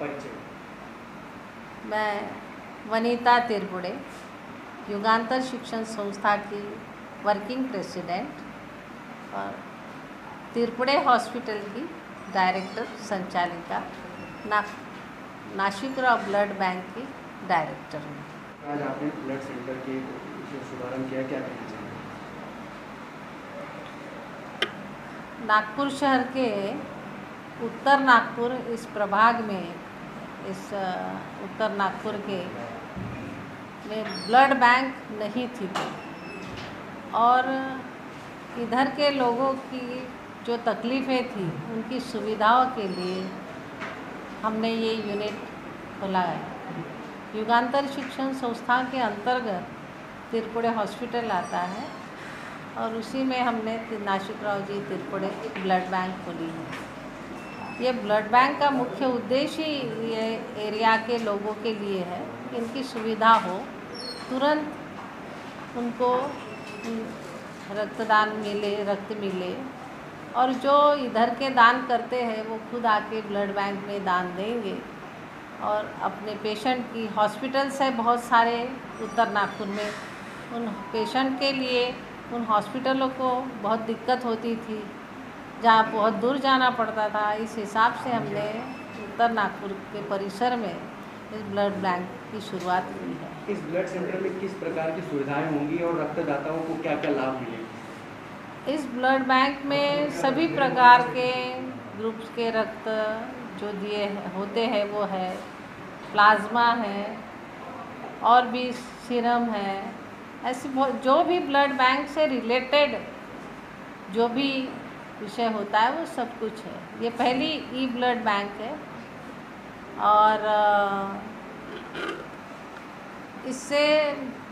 परिचय। मैं वनीता तिरपुड़े, युगांतर शिक्षण संस्था की वर्किंग प्रेसिडेंट और तिरपुड़े हॉस्पिटल की डायरेक्टर संचालिका, नासिकराव ब्लड बैंक की डायरेक्टर हूँ। आज आपने ब्लड सेंटर के शुभारंभ किया, क्या कहना चाहेंगे? नागपुर शहर के उत्तर नागपुर इस प्रभाग में, इस उत्तर नागपुर के में ब्लड बैंक नहीं थी और इधर के लोगों की जो तकलीफ़ें थी उनकी सुविधाओं के लिए हमने ये यूनिट खोला है। युगांतर शिक्षण संस्था के अंतर्गत तिरपुड़े हॉस्पिटल आता है और उसी में हमने नासिकराव जी तिरपुड़े ब्लड बैंक खोली है। ये ब्लड बैंक का मुख्य उद्देश्य ही ये एरिया के लोगों के लिए है, इनकी सुविधा हो, तुरंत उनको रक्तदान मिले, रक्त मिले और जो इधर के दान करते हैं वो खुद आके ब्लड बैंक में दान देंगे और अपने पेशेंट की, हॉस्पिटल्स है बहुत सारे उत्तर नागपुर में, उन पेशेंट के लिए उन हॉस्पिटलों को बहुत दिक्कत होती थी, जहाँ बहुत दूर जाना पड़ता था। इस हिसाब से हमने उत्तर नागपुर के परिसर में इस ब्लड बैंक की शुरुआत की है। इस ब्लड सेंटर में किस प्रकार की सुविधाएं होंगी और रक्तदाताओं को क्या क्या लाभ मिलेंगे? इस ब्लड बैंक में सभी प्रकार के ग्रुप्स के रक्त जो दिए होते हैं वो है, प्लाज्मा है और भी सीरम है, ऐसे जो भी ब्लड बैंक से रिलेटेड जो भी विषय होता है वो सब कुछ है। ये पहली ई ब्लड बैंक है और इससे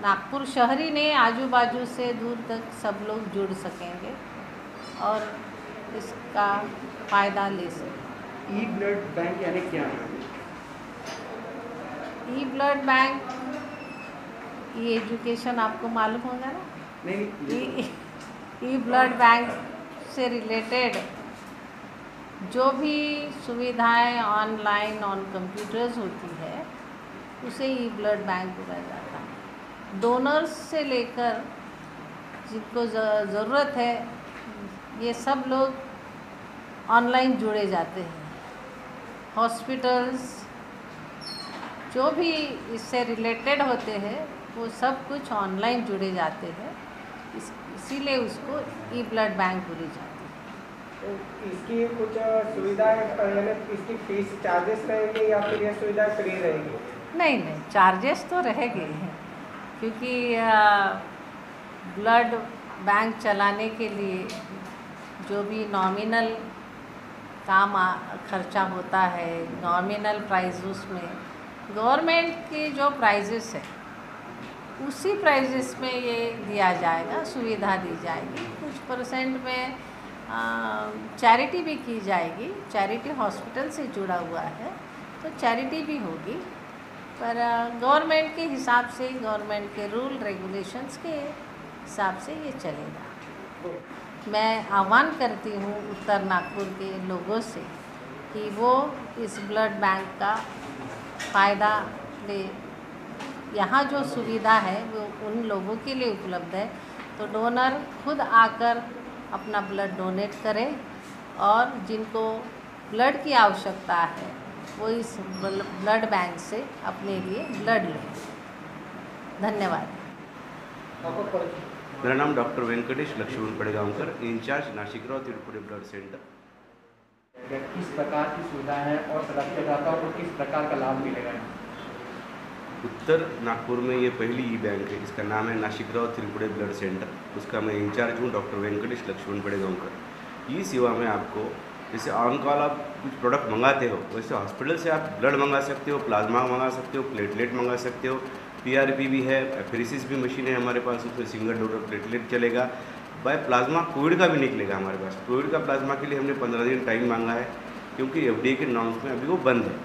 नागपुर शहरी ने आजू बाजू से दूर तक सब लोग जुड़ सकेंगे और इसका फ़ायदा ले सकेंगे। ई ब्लड बैंक यानी क्या है? ई ब्लड बैंक, ये एजुकेशन आपको मालूम होगा ना? नहीं, ई ब्लड बैंक से रिलेटेड जो भी सुविधाएं ऑनलाइन ऑन कंप्यूटर्स होती है उसे ई ब्लड बैंक बोला जाता है। डोनर्स से लेकर जिनको ज़रूरत है ये सब लोग ऑनलाइन जुड़े जाते हैं। हॉस्पिटल्स जो भी इससे रिलेटेड होते हैं वो सब कुछ ऑनलाइन जुड़े जाते हैं, इसीलिए उसको ई ब्लड बैंक बोली जाती है। तो इसकी कुछ सुविधाएं यानी इसकी फीस चार्जेस रहेंगे या फिर यह सुविधा फ्री रहेगी? नहीं, चार्जेस तो रहेंगे क्योंकि ब्लड बैंक चलाने के लिए जो भी नॉमिनल खर्चा होता है, नॉमिनल प्राइस, उसमें गवर्नमेंट के जो प्राइजेस है उसी प्राइजेस में ये दिया जाएगा, सुविधा दी जाएगी। कुछ परसेंट में चैरिटी भी की जाएगी, चैरिटी हॉस्पिटल से जुड़ा हुआ है तो चैरिटी भी होगी, पर गवर्नमेंट के हिसाब से, गवर्नमेंट के रूल रेगुलेशंस के हिसाब से ये चलेगा। मैं आह्वान करती हूँ उत्तर नागपुर के लोगों से कि वो इस ब्लड बैंक का फ़ायदा ले। यहाँ जो सुविधा है वो उन लोगों के लिए उपलब्ध है, तो डोनर खुद आकर अपना ब्लड डोनेट करें और जिनको ब्लड की आवश्यकता है वो इस ब्लड बैंक से अपने लिए ब्लड लें। धन्यवाद। मेरा नाम doctor Venkatesh Laxman Padgaonkar, incharge Nasikrao Tirpude blood centre. किस प्रकार की सुविधा है और रक्तदाताओं को किस प्रकार का लाभ मिलेगा? उत्तर नागपुर में ये पहली ई बैंक है, इसका नाम है नासिकराव तिरपुड़े ब्लड सेंटर। उसका मैं इंचार्ज हूँ डॉक्टर वेंकटेश लक्ष्मण पड़गांवकर। ये सेवा में आपको जैसे ऑन कॉल आप कुछ प्रोडक्ट मंगाते हो वैसे हॉस्पिटल से आप ब्लड मंगा सकते हो, प्लाज्मा मंगा सकते हो, प्लेटलेट मंगा सकते हो, पीआरपी भी है, एफरेसिस भी मशीन है हमारे पास, उसमें सिंगल डोनर प्लेटलेट चलेगा। बाय प्लाज्मा कोविड का भी निकलेगा हमारे पास। कोविड का प्लाज्मा के लिए हमने 15 दिन टाइम मांगा है क्योंकि एफडीए के नॉर्म्स में अभी वो बंद है,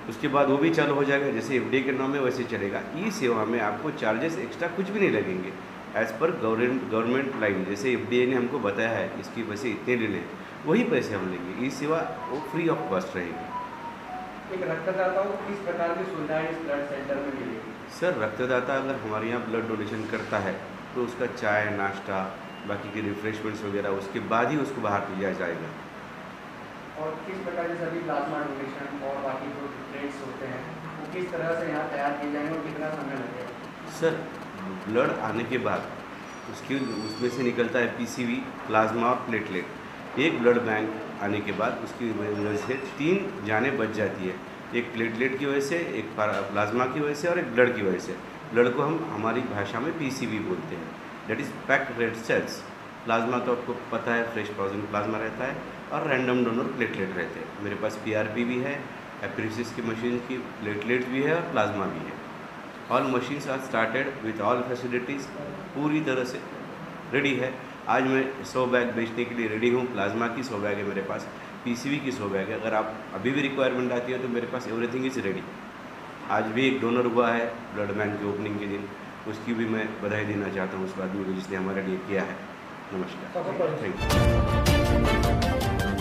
उसके बाद वो भी चालू हो जाएगा। जैसे एफडीए के नॉर्म में वैसे चलेगा। ई सेवा में आपको चार्जेस एक्स्ट्रा कुछ भी नहीं लगेंगे, एज़ पर गवर्नमेंट लाइन। जैसे एफडीए ने हमको बताया है इसकी वैसे इतने लेने, वही पैसे हम लेंगे। ई सेवा वो फ्री ऑफ कॉस्ट रहेगी। एक रक्तदाता को किस प्रकार की सुविधाएं इस ब्लड सेंटर में मिलेगी? सर रक्तदाता अगर हमारे यहाँ ब्लड डोनेशन करता है तो उसका चाय नाश्ता बाकी के रिफ्रेशमेंट्स वगैरह उसके बाद ही उसको बाहर भेजा जाएगा। और किस प्रकार के सभी प्लाज्मा डोनेशन और बाकी जो प्लेट्स होते हैं वो किस तरह से यहाँ तैयार किए जाएंगे और कितना समय लगेगा? सर ब्लड आने के बाद उसमें से निकलता है पीसीवी, प्लाज्मा और प्लेटलेट। एक ब्लड बैंक आने के बाद उसकी वजह से 3 जानें बच जाती है, एक प्लेटलेट की वजह से, एक प्लाज्मा की वजह से और एक ब्लड की वजह से। ब्लड को हम हमारी भाषा में पीसीवी बोलते हैं, that is packed red cells. Plasma तो आपको पता है फ्रेश फ्रोजन प्लाज्मा रहता है और रैंडम डोनर प्लेटलेट रहते हैं। मेरे पास पीआरपी भी है, एपरिसिस की मशीन की प्लेटलेट्स भी है और प्लाज्मा भी है। All machines are started with all facilities, पूरी तरह से रेडी है। आज मैं 100 बैग बेचने के लिए रेडी हूँ। प्लाज्मा की 100 बैग है मेरे पास, पीसीवी की 100 बैग है। अगर आप अभी भी रिक्वायरमेंट आती है तो मेरे पास एवरीथिंग इज़ रेडी। आज भी एक डोनर हुआ है ब्लड बैंक की ओपनिंग के दिन, उसकी भी मैं बधाई देना चाहता हूँ उस आदमी को जिसने हमारे लिए किया है। नमस्कार, थैंक यू।